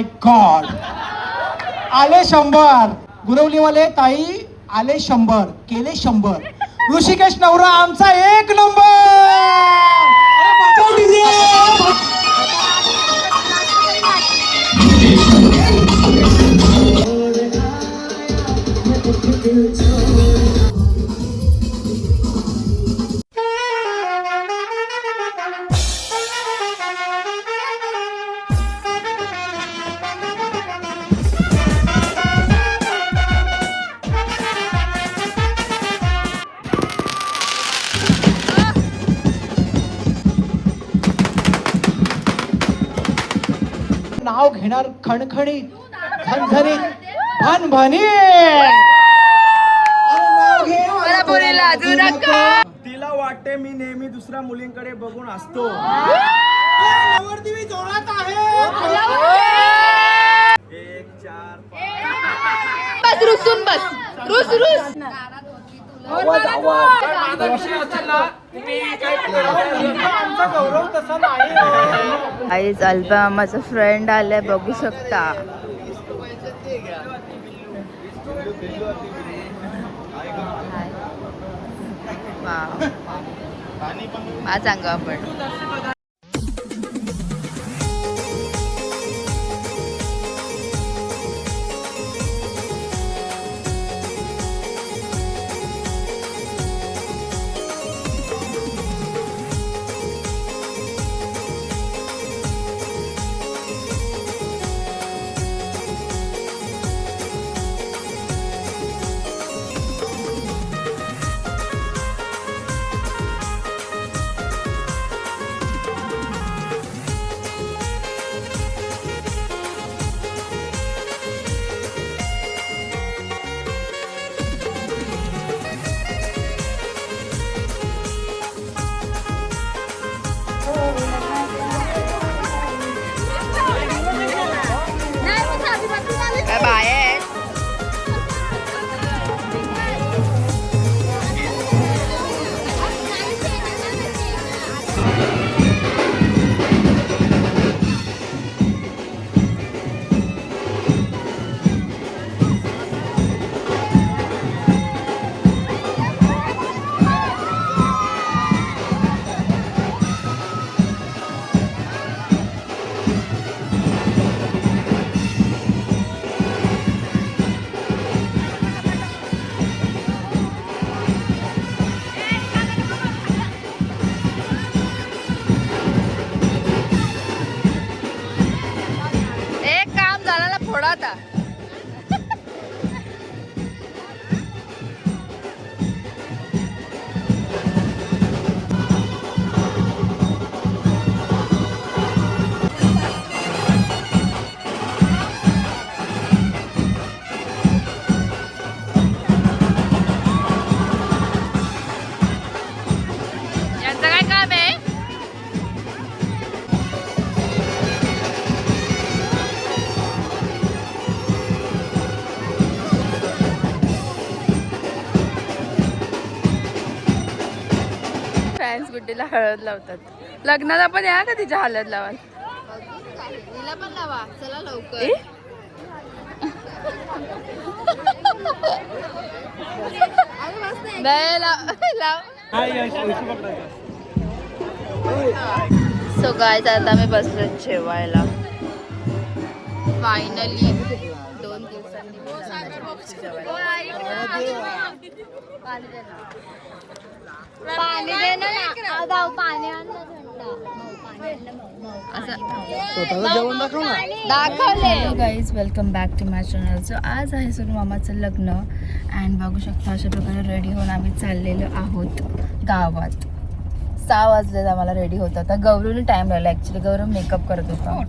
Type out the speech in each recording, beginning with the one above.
माय God, आले 100. गुरवलीवाले ताई आले 100, केले 100. ऋषिकेश नवरा आमचा 1 नंबर. अरे बचाव DJ. नाव घेणार खणखणीत, झणझणीत, भणभणीत. तिला वाटते मी नेहमी दुसऱ्या मुलींकडे बघून असतो. नवरदेवी जोरात आहे. 1 4 बस रुसून बस, रुस रुस. आमचा गौरव तसा नाही. आईज अल्बामाचा फ्रेंड आलाय, बघू शकता. वा सांगा आपण. गुड्डीला हळद लावतात. लग्नाला पण या का तिच्या हळद लावाल. तिला पण लावा, चला लवकर. सो गाइस आता मी बसलो जेवायला. फायनली 2 दिवसांनी पाणी दे ना. पाणी आण ना थंड. दाखवले. Guys welcome back to my channel. So आज आहे सोनू मामाचं लग्न अँड बघू शकता अशा प्रकारे रेडी होऊन आम्ही चाललेलो आहोत गावात. 6 वाजले आम्हाला रेडी होत. आता गौरवने टाइम राहिला. ऍक्च्युली गौरव मेकअप करत होता.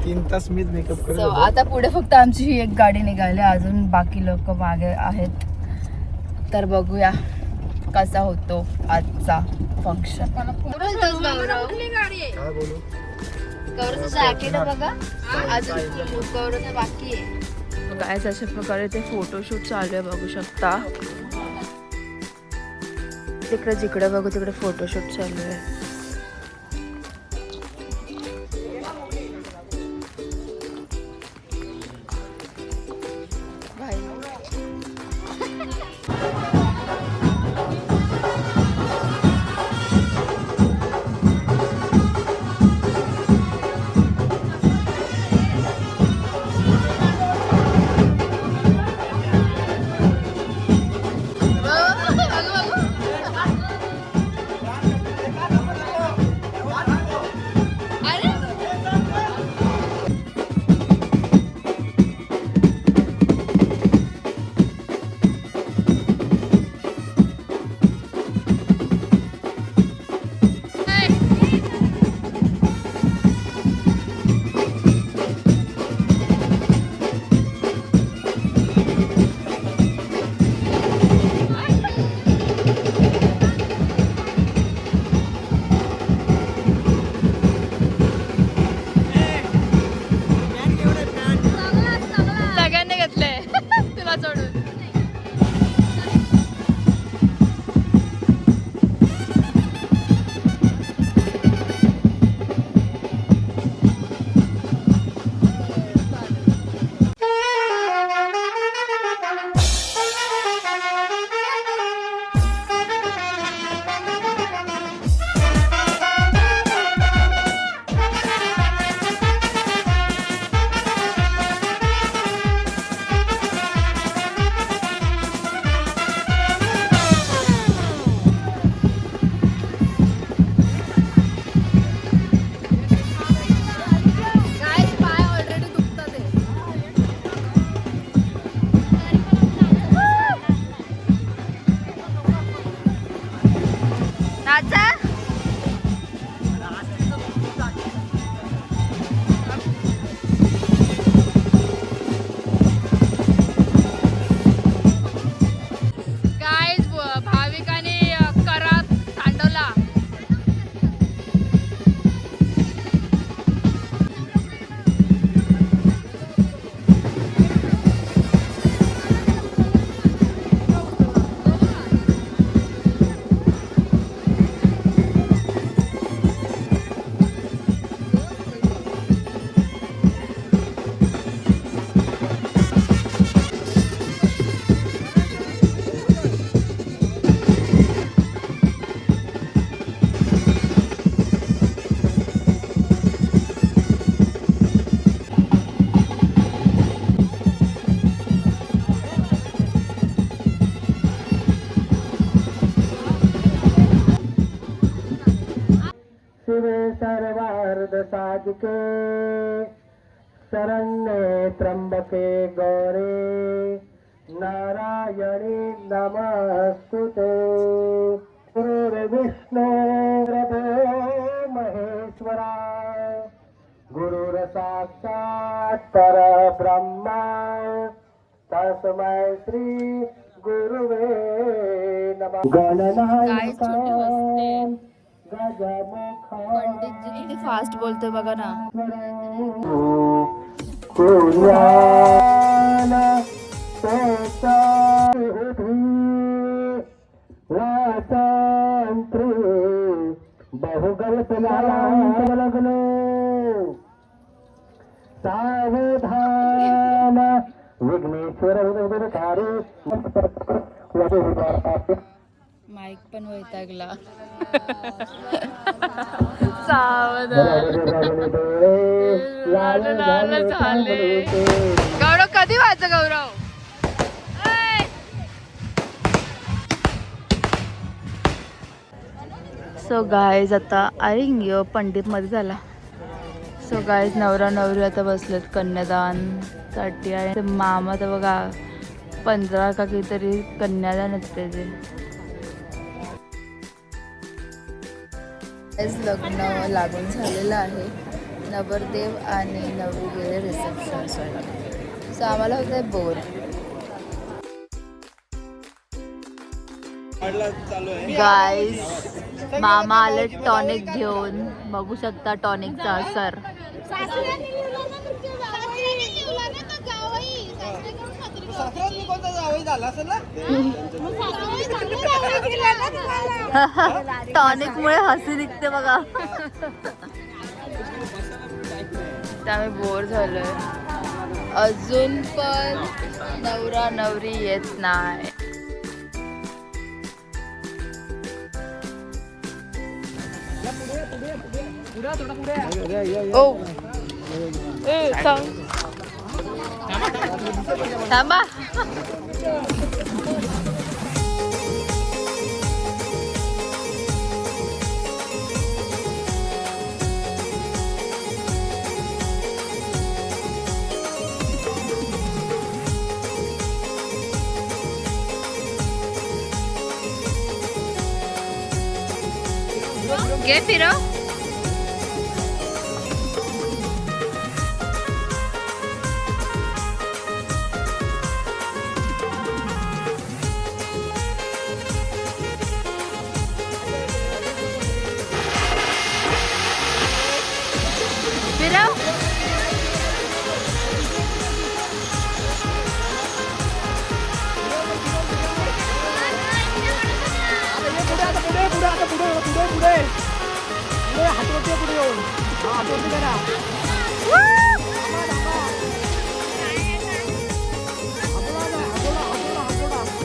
3 तास मीच मेकअप करत सो आता पुढे फक्त आमची ही एक गाडी निघाली. अजून बाकी लोक मागे आहेत. तर बघूया कसा होतो आजचा फंक्शन. गौरवचं जॅकेट बघा, अजून गौरवचं बाकी आहे. काय अशा प्रकारे ते फोटोशूट चालू आहे. बघू शकता तिकडे जिकडे बघू तिकडे फोटोशूट चालू आहे. नका चढून. भाविकाने करात तांडवला. शिवे सर्वार्थ साधिके शरण्ये त्र्यंबके गौरे नारायणी नमस्तुते. गुरुर्विष्णू गुरुर्देवो महेश्वरा गुरुर्साक्षात् परब्रह्मा तस्मै श्री गुरुवे नमः. गणनायकाय पंडितजी किती फास्ट बोलतोय बघा ना. बहुकल्पना लग्नो सावधान विघ्नेश्वर माईक पण वैतागला. सावधान झाले. गौरव कधी व्हायचं गौरव? सो गाईज आता आय पंडित मध्ये झाला. सो गाईज नवरा नवरी आता बसलेत कन्यादान साठी. आणि मामा तर बघा 15 का कितीतरी कन्यादान असते ते. लग्न लागून झालेलं आहे. नवरदेव आणि नवरी गेले रिसेप्शनला. सो आम्हाला होत आहे बोर. गाईज मामा आले टॉनिक घेऊन. बघू शकता टॉनिकचा असर. टॉनिक मुळे हसी निघते बघा. त्यामुळे बोर झालोय. अजून पण नवरा नवरी येत नाही. ओ थांबा. घे फिरव.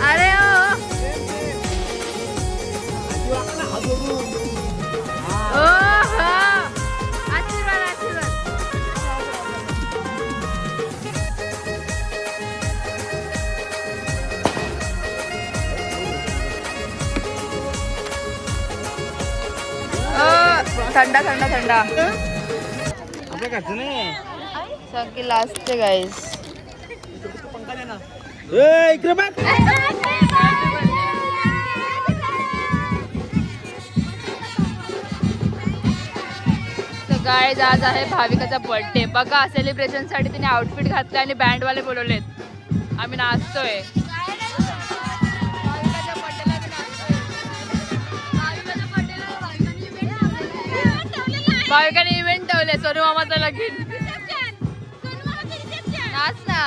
अरे ओ हो आशीर्वाद आशीर्वाद. थंडा थंडा थंडा सगळी लास्ट गाईस. इकडे बघ. गाईज आज आहे भाविकाचा बर्थडे. बघा सेलिब्रेशन साठी तिने आउटफिट घातलं आणि बँडवाले बोलवलेत. आम्ही नाचतोय. भाविकाने इव्हेंट ठेवले. सोनू मामाचं लगीन. नाच ना.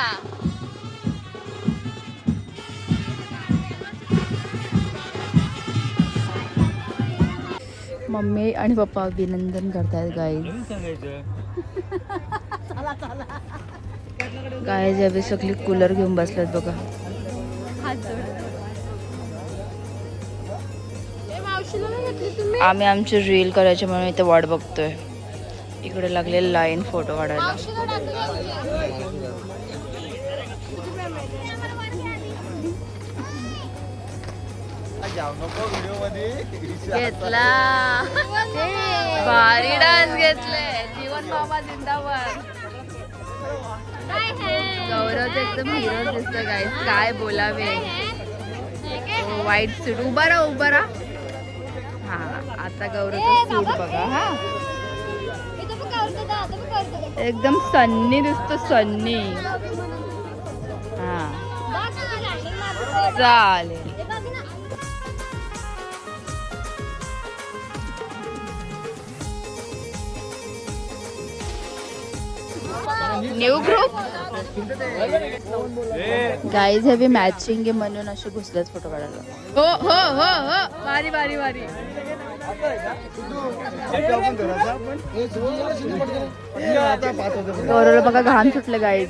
मम्मी आणि पप्पा अभिनंदन करतायत गाईज. गाईज अभि सगळी कूलर घेऊन बसल्यात बघा. आम्ही आमची रील करायची म्हणून इथे वाट बघतोय. इकडे लागले लाईन फोटो काढायला. घेतला भारी डान्स घेतले. जीवन मामा जिंदाबाद. गौरव एकदम हिरो दिसतोय गाईस. काय बोलावे. व्हाईट सूट. उभा राहा उभा राहा. हा आता गौरवचा सूट बघा. हा एकदम सन्नी दिसतो. सन्नी. हा चालेल. न्यू ग्रुप गाईज हे मॅचिंग आहे म्हणून असे घुसलेच फोटो काढायला. हो हो हो हो भारी भारी भारी. गौरवला बघा घाण सुटले गाईज.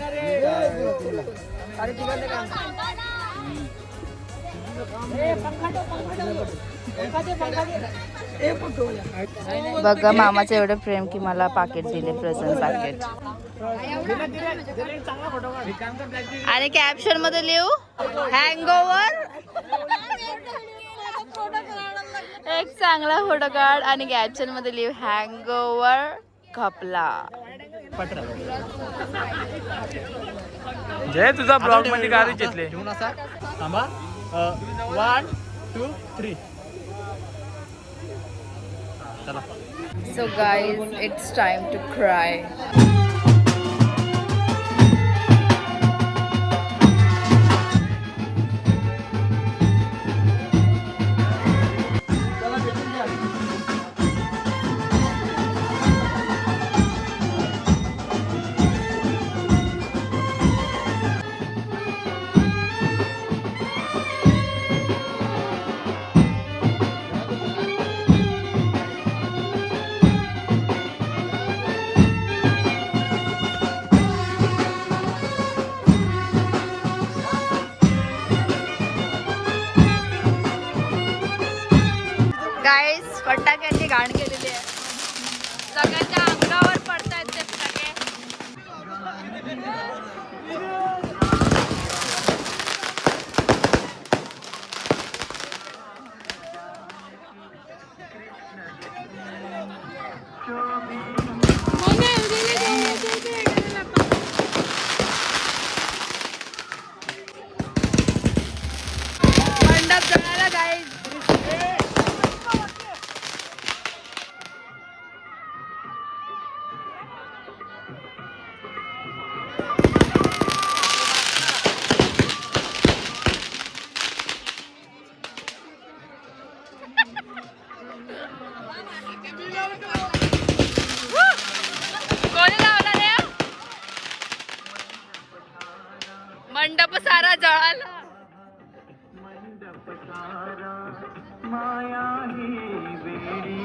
बघा मामाचं एवढं प्रेम की मला पाकिट दिले. प्रेझेंट पाकिट. आणि कॅप्शन मध्ये लिहू हँगओव्हर. एक चांगला फोटो काढ आणि कॅप्शन मध्ये लिहू हँगओव्हर खपला. जय तुझा ब्लॉग मध्ये गाडी घेतले. थांबा 1 2 3. So guys, it's time to cry. गाईस फटाक्यांची घाण केलेली आहे. सगळ्यांच्या अंगावर पडतायत ते फटाके. मंडप जळाला गाईस. कोणी लावला रे? मंडप सारा जळाला. माया ही वेडी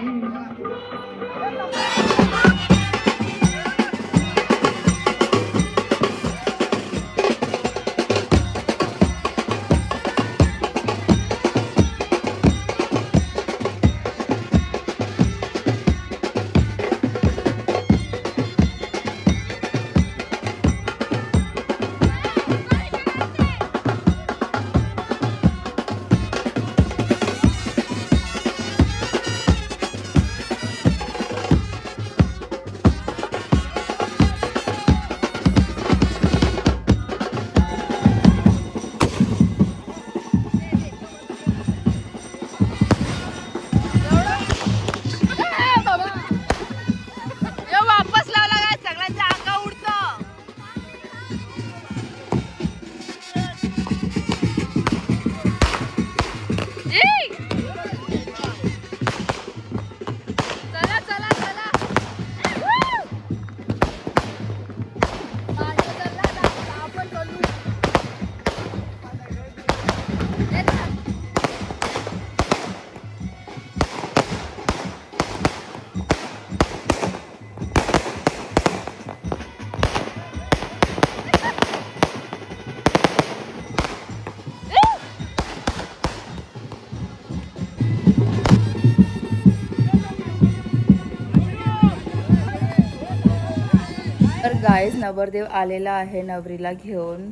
गाईज नवरदेव आलेला आहे नवरीला घेऊन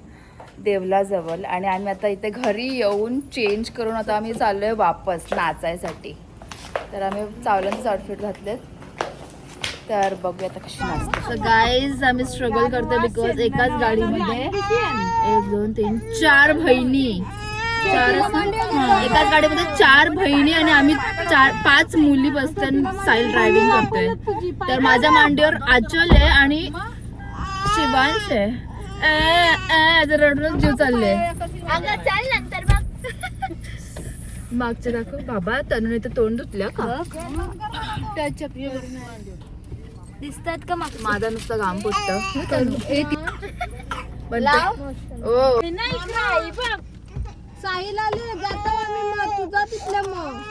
देवलाजवळ आणि आम्ही आता इथे घरी येऊन चेंज करून आता आम्ही चाललोय वापस नाचायसाठी. तर आम्ही चावल्यांचेच आउटफिट घातलेत. तर बघूया आता कशी नाचते. तर गाईज आम्ही स्ट्रगल करतो बिकॉज एकाच गाडीमध्ये 1 2 3 4 बहिणी एकाच गाडीमध्ये 4 बहिणी आणि आम्ही 5 मुली बसताना साईल ड्रायव्हिंग करतोय. तर माझ्या मांडीवर आचल आहे आणि शिवांश आहे. रडूनच जीव चालले. मागचे दाखव बाबा. तनुने तर तोंड धुतल्या का दिसतात का मग माझा नुसतं घाम फुटत. साहिल आले जातो आम्ही मग तुझा तिथल्या मग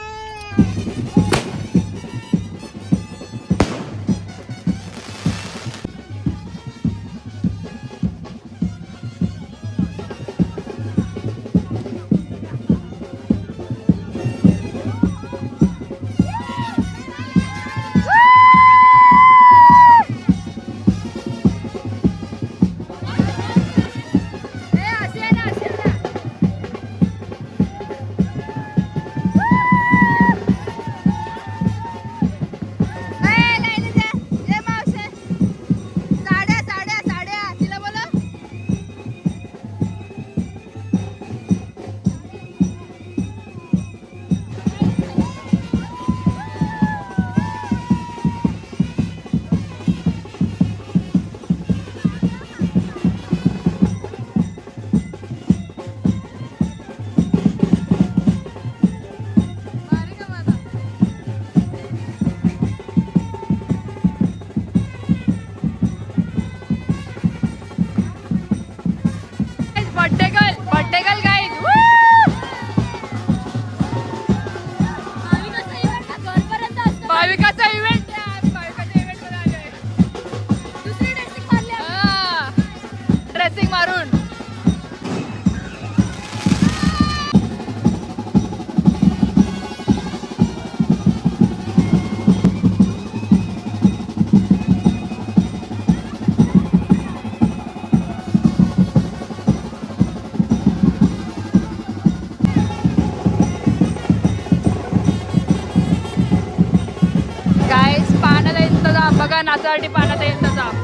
बघा नाचासाठी पाण्याचा इंतजाम.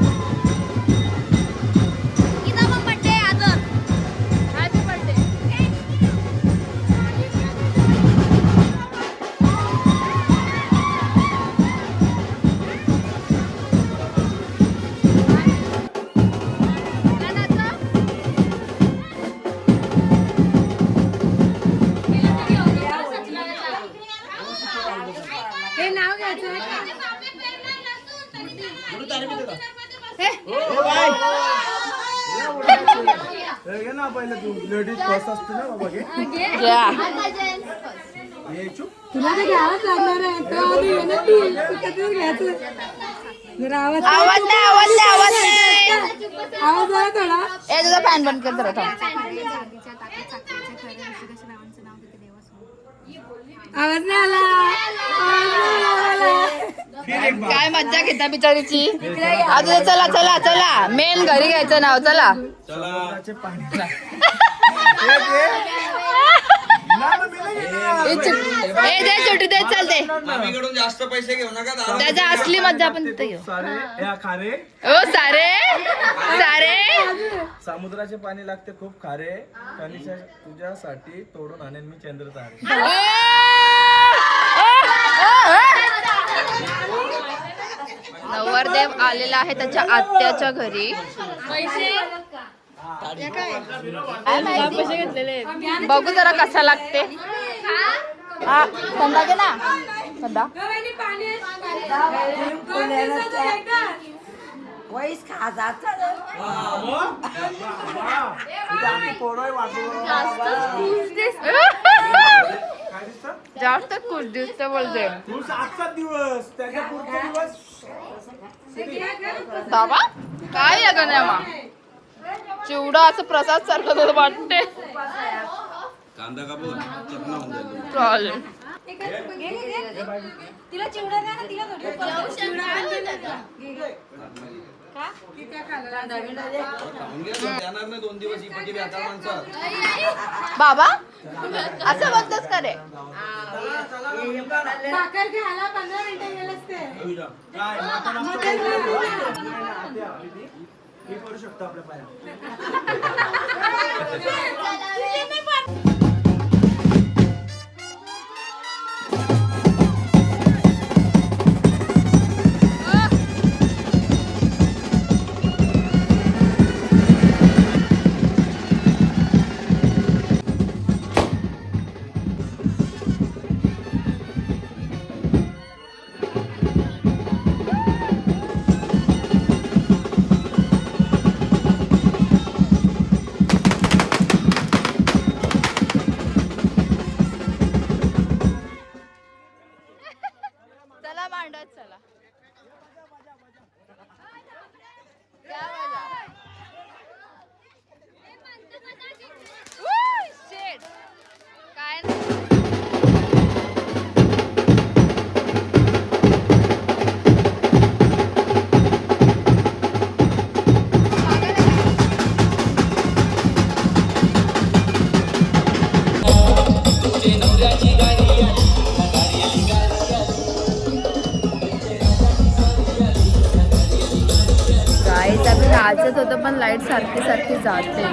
हे नाव घ्यायचं तुला तर घ्यावंच लागणार आहे. आवाज आला थोडा. तुझा फॅन बंद कर जरा. आवाज नाही आला. काय मज्जा घेता बिचारीची. अजून चला चला चला मेन घरी घ्यायचं नाव. चला छोटी देत चालते. जास्त पैसे घेऊ नका. त्याच्या असली मज्जा आपण तिथे घेऊ. खारे ओ सारे सारे समुद्राचे पाणी लागते खूप खारे. कनिशा तुझ्यासाठी तोडून आणेन मी चंद्र तारे. नवरदेव आलेला आहे त्याच्या आत्याच्या घरी. बघू जरा कसा लागते. हा थंडा घे ना. थंडा जास्त खुश दिसते बोलते. बाबा काय आहे गण्या चिवडा असं प्रसाद सारखं वाटते. कांदा कापून चटणी होऊन जाईल. चालेल. तिला चिवडा द्या ना. तिला खाऊन घ्या, देणार नाही 2 दिवस इपटी बेकार माणसं. बाबा असं बोलतोस का रे? भाकर घ्यायला 15 मिनिटं गेलेच ते. हे करू शकतो आपल्या पाया. चला मांडत चला. क्या मजा. Woo, shit. काय नाही. गाईच आम्ही नाचत होतो पण लाईट सारखी सारखी जाते.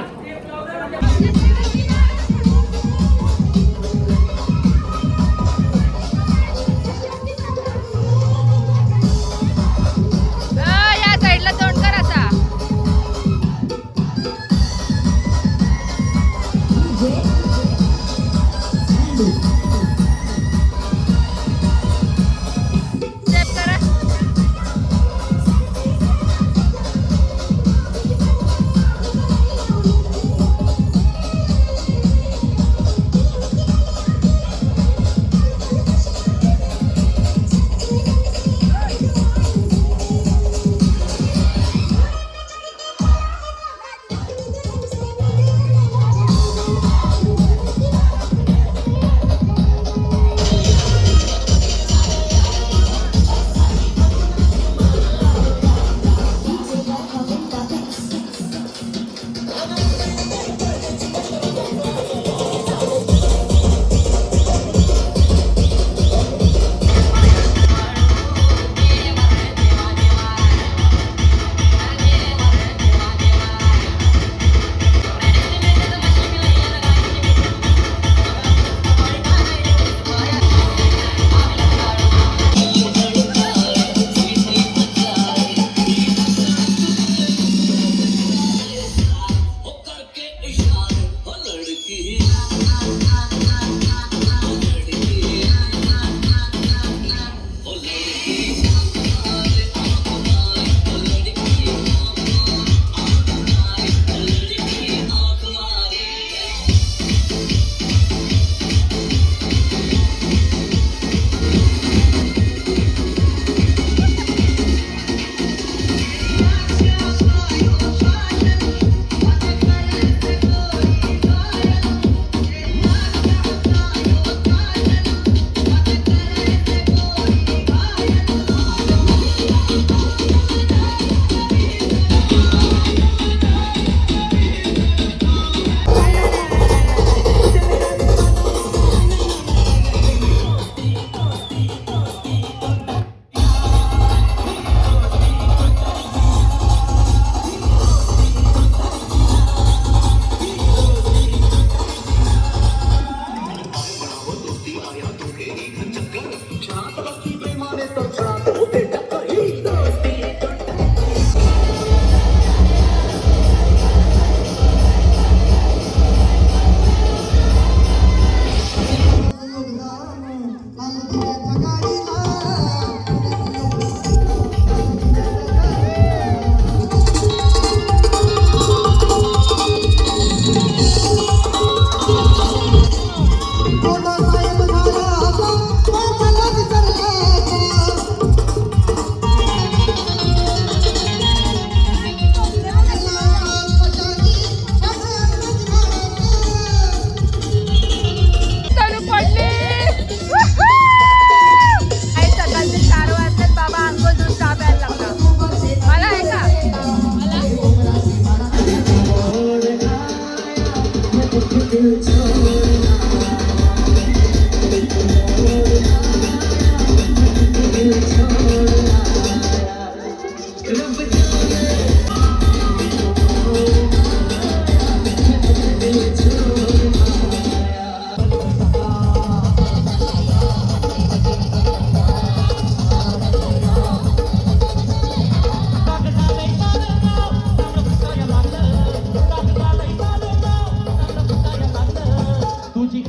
या साईडला तोंड कर आता. स्टेप करा.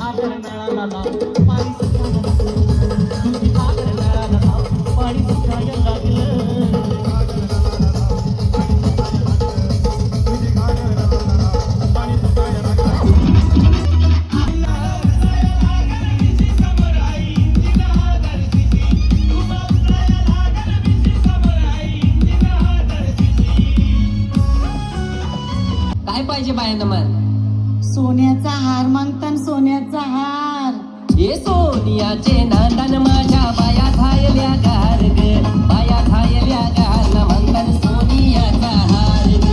काय पाहिजे बायांना मग सोन्याचा हार मागतान सोन्याचा हार ये सोनियाचे नांदन माझ्या बाया थायल्या गार ग बाया थायल्या गार न म्हणतान सोनियाचा हार ग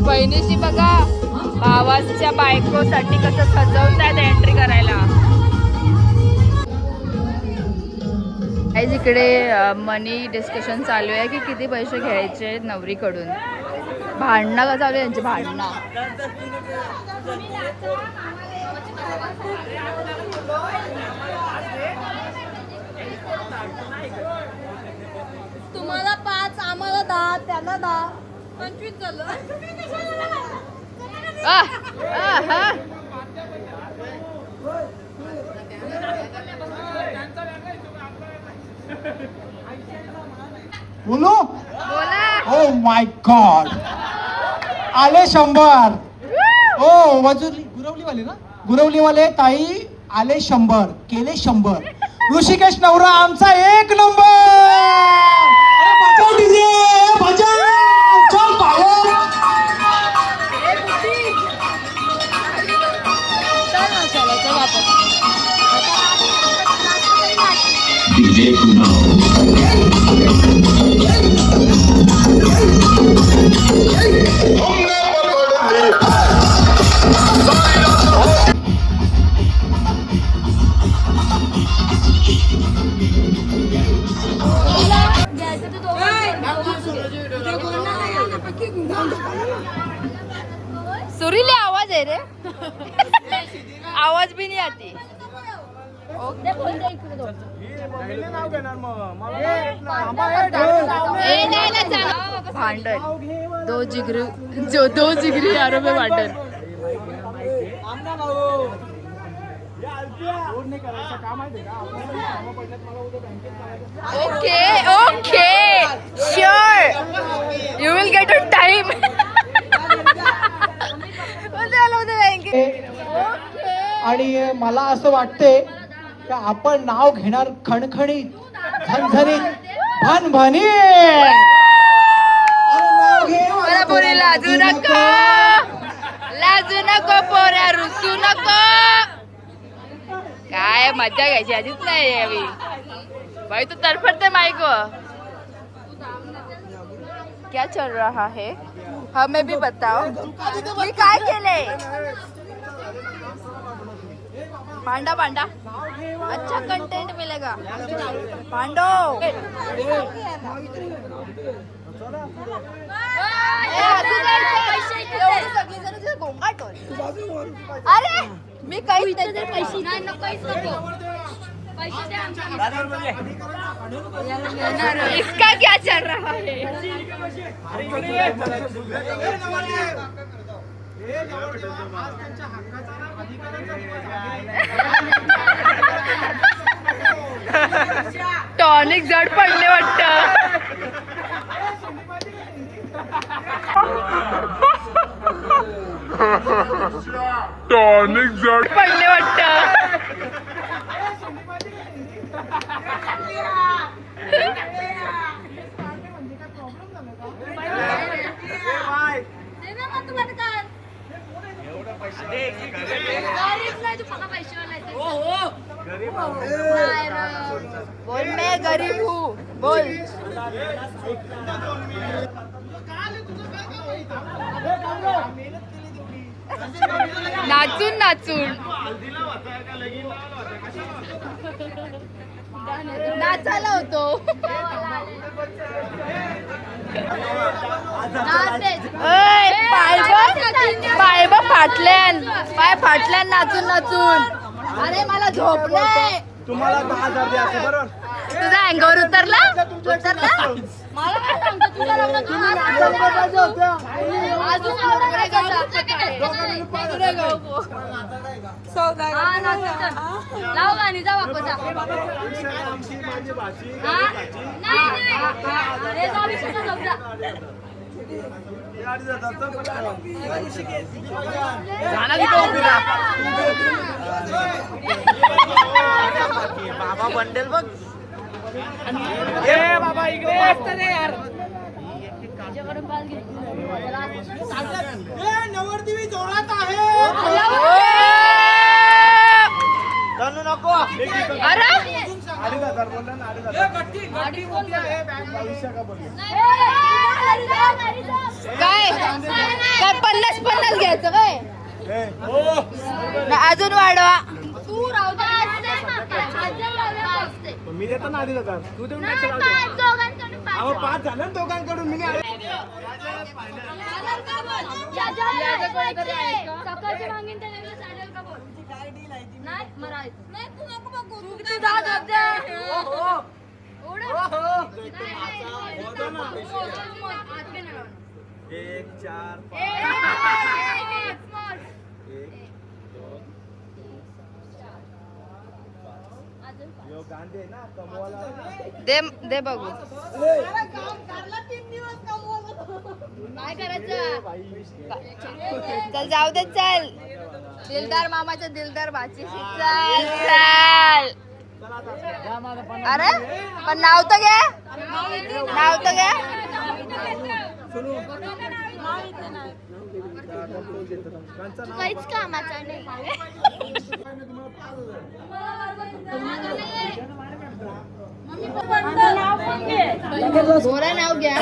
बहिणीची बघा भावाच्या बायकोसाठी कसं सजवतात एंट्री करायला. काही इकडे मनी डिस्कशन चालू आहे की किती पैसे घ्यायचे नवरीकडून. भांडणं का चालू आहे यांची भांडणं. तुम्हाला 5 आम्हाला 10 त्याला 10 25 झालं. बोलू बोला. ओ माय गॉड आले 100. ओ वजुली गुरवलीवाले ना, गुरवलीवाले ताई आले 100, केले 100. ऋषिकेश नवरा आमचा 1 नंबर. अरे बजाव डीजे बजाव, चल बाहेर. डीजे सुरीले आवाज आहे रे. आवाज भी नहीं आती. भांडण दो जिगरी यारों में भांडण. Okay, sure. You will get a time. आणि मला असं वाटतंय की आपण नाव घेणार खणखणीत झणझणीत भणभणीत. मला पोरी लाजू नको पोऱ्या रुसू नको. काय मजा घ्यायची आधीच नाही यावी भाई. तू तरफडते माइक. क्या चल रहा है हमें भी बताओ. मी काय केले. भांडा भांडा अच्छा कंटेंट मिलेगा. भांडो. अरे मी काही पैसे इसका क्या चल रहा है. टॉनिक जड पडले वाटतं. टॉनिक जड पडले वाटतं. बोल मैं गरीब हूँ बोल. नाचून नाचून नाचायला होतो. पाय फाटल्यान नाचून नाचून. अरे मला झोप नाही. तुम्हाला 10,000 द्यायचे बरोबर. तुझा अंगावर उतरला मला काय सांगतो. तुझ्या लग्नात लाव गाणी जा वापस. बाबा बंडेल बघ. बाबा इकडे नवरदेवी जोरात आहे. नको. अरे 2,500 बोलला ना. 2,500 काय काय 50 घ्यायचं काय. अजून वाढवा. तू मी देतो ना 2,500. तू देऊन टाक. 5 झालं ना दोघांकडून. मी सकाळची मागीन त्याच्याकडे चालेल का बोल. नाही मरायचं नाही. तू नको बघू. तू जा जा. एक 4 दे बघू. काय करायचं. चल जाऊ दे. चल दिलदार मामाच्या दिलदार भाचीशी. चल चल. अरे पण नाव तर घ्या. नाव तर घ्या. काहीच कामाचं नाही. नाव घ्या.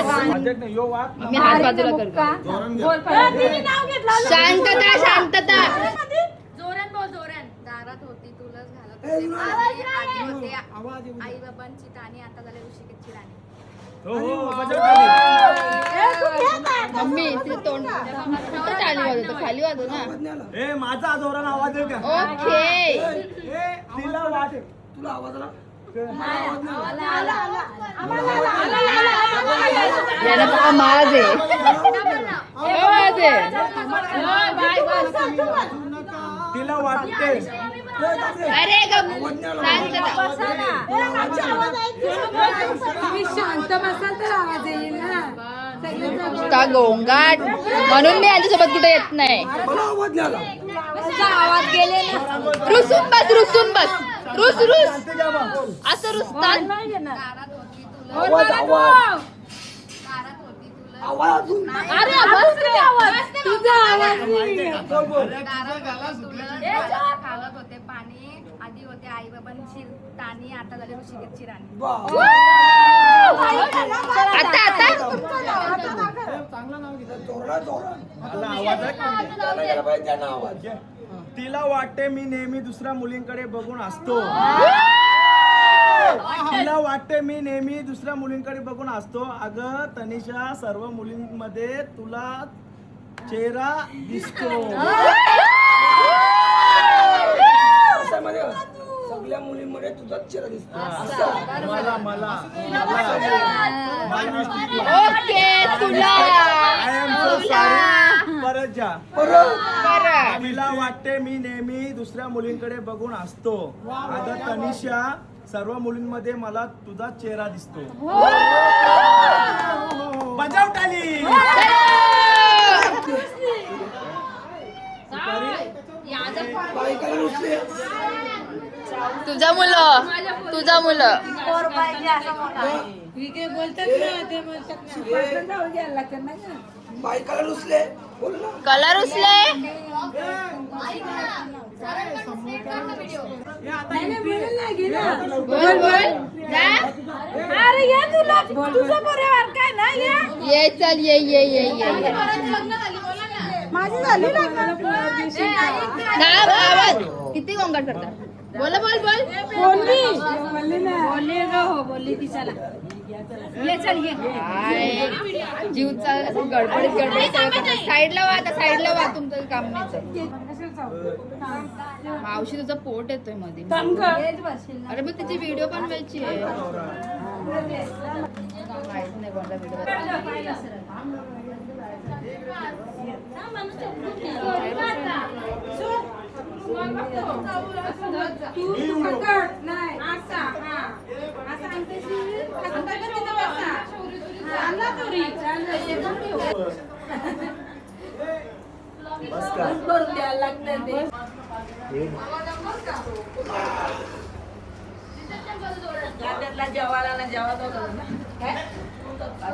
मी हात बाजूला करतो. शांतता. जोरान बोल. जोरान. दारात होती तुलाच घालत होते. आई बाबांची ताणी आता झाले ऋषिकेशची राणी. मम्मी तिथे तोंड खाली वाजवतो. खाली वाजव ना. माझा जोरान आवाज आहे का. ओके तिला वाट तुला आवाज आला याला बघा माझ आहे तिला वाटते अरे का गोंगाट म्हणून मी यांच्यासोबत कुठे येत नाही. मला आवाज नाही आला आवाज गेले ना. रुसून बस रुस असं रुसतात. दारात होती तुला आवाज दारात होती तुला आवाज अजून अरे बस रे आवाज तुझा आवाज खालत होते पाणी. आधी होते आई बाबांची ताणी, आता झाले ऋषिकेशची राणी. आता तिला वाटते मी नेहमी दुसऱ्या मुलींकडे बघून असतो. तिला वाटते मी नेहमी दुसऱ्या मुलींकडे बघून असतो. अगं तनिषा, सर्व मुलींमध्ये तुला चेहरा दिसतो. सगळ्या मुलींमध्ये तुझाच चेहरा दिसतो मला ओके तुला आय एम सो सॉरी. परत जा. तिला वाटते मी नेहमी दुसऱ्या मुलींकडे बघून असतो. अगं तनिषा, सर्व मुलींमध्ये मला तुझा चेहरा दिसतो. बजाव टाली. बायकाला रुसले तुझा मुलं बायकाला रुसले बोल ना कलर उचले ये चल ये आवाज किती गोंगाट करतात. बोल जीवचा गडबडीत साईडला वा तुमचं काम नाही. मावशी तुझं पोट येतोय मध्ये. अरे मग तिची व्हिडिओ बनवायची आहे. माहित नाही कोणता व्हिडिओ.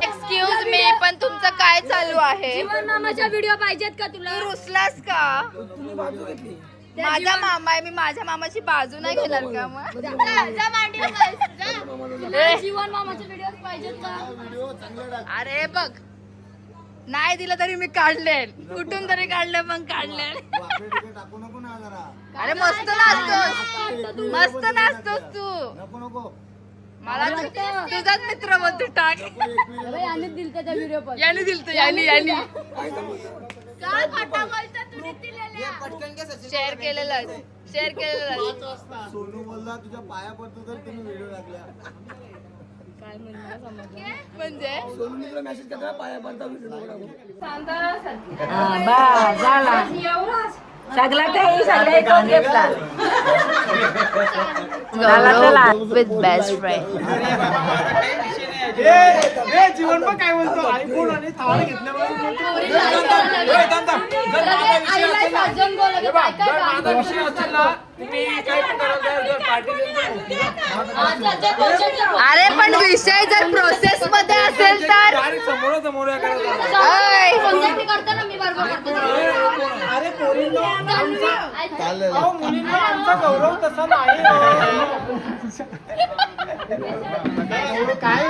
एक्सक्यूज मी, पण तुमचं काय चालू आहे? जीवन मामाच्या व्हिडिओ पाहिजेत का तुला? तू रुसलास का? तुम्ही बाजू घेतली माझा मामा आहे, मी माझ्या मामाची बाजू नाही घेणार का? मग जीवन मामाचे व्हिडिओ पाहिजेत का? अरे बघ, नाही दिलं तरी मी काढले, कुठून तरी काढले पण काढले. अरे मस्त नाचतोस तू. मला तुझाच मित्र म्हणतो टाक. याने दिलत याने शेअर केलेलं. सोनू बोलला तुझ्या पाया पडतो तर तुम्ही व्हिडिओ टाकला. म्हणजे सोनूने तुला मेसेज केला पाया पडता व्हिडिओ विथ बेस्ट फ्रेंड. जीवन पण काय बोलतो आयफोन आणि थार घेतल्यावर अरे पण विषय जर प्रोसेस मध्ये असेल तर अरे मुलींना आमचा गौरव तसा नाही. काय